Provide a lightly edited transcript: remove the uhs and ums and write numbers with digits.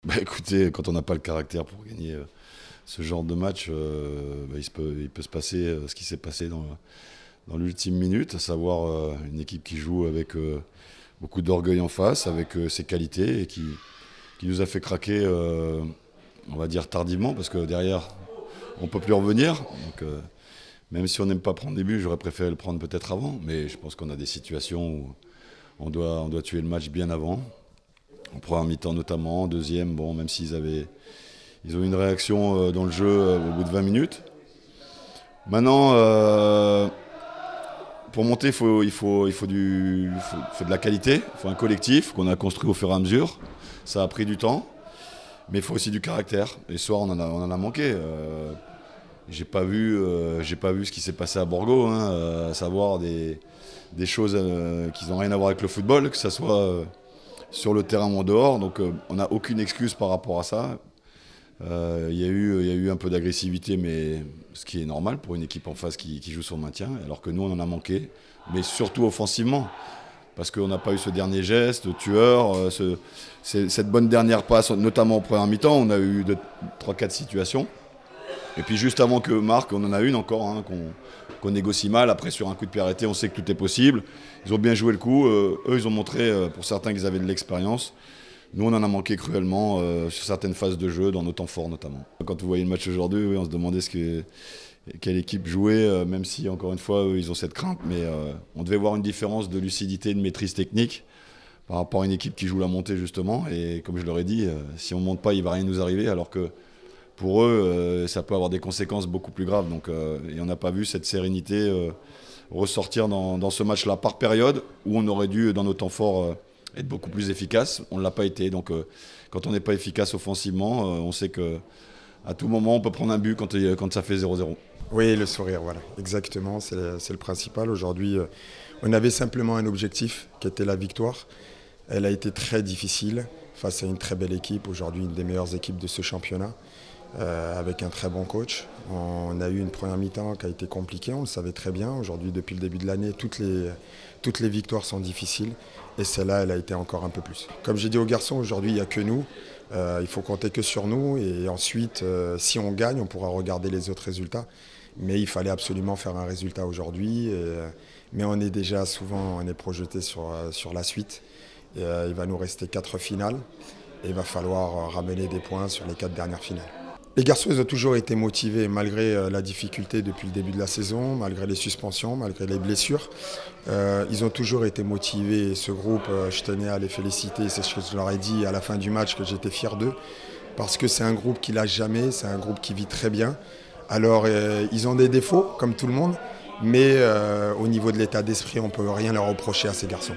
Bah écoutez, quand on n'a pas le caractère pour gagner ce genre de match, il peut se passer ce qui s'est passé dans l'ultime minute, à savoir une équipe qui joue avec beaucoup d'orgueil en face, avec ses qualités et qui nous a fait craquer, on va dire tardivement, parce que derrière, on ne peut plus revenir. Donc, même si on n'aime pas prendre des buts, j'aurais préféré le prendre peut-être avant, mais je pense qu'on a des situations où on doit tuer le match bien avant. En première mi-temps notamment, en deuxième, bon, même ils ont eu une réaction dans le jeu au bout de 20 minutes. Maintenant, pour monter, il faut de la qualité, il faut un collectif qu'on a construit au fur et à mesure. Ça a pris du temps, mais il faut aussi du caractère. Et ce soir, on en a manqué. J'ai pas vu ce qui s'est passé à Borgo, hein, à savoir des choses qui n'ont rien à voir avec le football, que ce soit sur le terrain ou en dehors. Donc on n'a aucune excuse par rapport à ça. Il y a eu un peu d'agressivité, mais ce qui est normal pour une équipe en face qui joue sur le maintien, alors que nous on en a manqué, mais surtout offensivement. Parce qu'on n'a pas eu ce dernier geste, le tueur, cette bonne dernière passe, notamment en première mi-temps, on a eu 3-4 situations. Et puis juste avant que marque, on en a une encore, hein, qu'on négocie mal. Après, sur un coup de pied arrêté, on sait que tout est possible. Ils ont bien joué le coup. Eux, ils ont montré, pour certains, qu'ils avaient de l'expérience. Nous, on en a manqué cruellement sur certaines phases de jeu, dans nos temps forts notamment. Quand vous voyez le match aujourd'hui, oui, on se demandait quelle équipe jouait, même si, encore une fois, eux, ils ont cette crainte. Mais on devait voir une différence de lucidité, de maîtrise technique par rapport à une équipe qui joue la montée, justement. Et comme je leur ai dit, si on ne monte pas, il ne va rien nous arriver. Alors que pour eux, ça peut avoir des conséquences beaucoup plus graves. Donc, et on n'a pas vu cette sérénité ressortir dans ce match-là par période, où on aurait dû, dans nos temps forts, être beaucoup plus efficace. On ne l'a pas été. Donc, quand on n'est pas efficace offensivement, on sait qu'à tout moment, on peut prendre un but quand ça fait 0-0. Oui, le sourire, voilà, exactement, c'est le principal. Aujourd'hui, on avait simplement un objectif qui était la victoire. Elle a été très difficile face à une très belle équipe, aujourd'hui une des meilleures équipes de ce championnat, avec un très bon coach. On a eu une première mi-temps qui a été compliquée, on le savait très bien. Aujourd'hui, depuis le début de l'année, toutes les victoires sont difficiles et celle-là, elle a été encore un peu plus. Comme j'ai dit aux garçons, aujourd'hui, il n'y a que nous. Il faut compter que sur nous et ensuite, si on gagne, on pourra regarder les autres résultats. Mais il fallait absolument faire un résultat aujourd'hui. Mais on est déjà souvent projeté sur la suite. Et, il va nous rester 4 finales et il va falloir ramener des points sur les 4 dernières finales. Les garçons, ils ont toujours été motivés malgré la difficulté depuis le début de la saison, malgré les suspensions, malgré les blessures. Ils ont toujours été motivés et ce groupe, je tenais à les féliciter, c'est ce que je leur ai dit à la fin du match, que j'étais fier d'eux, parce que c'est un groupe qui lâche jamais, c'est un groupe qui vit très bien. Alors, ils ont des défauts, comme tout le monde, mais au niveau de l'état d'esprit, on ne peut rien leur reprocher à ces garçons.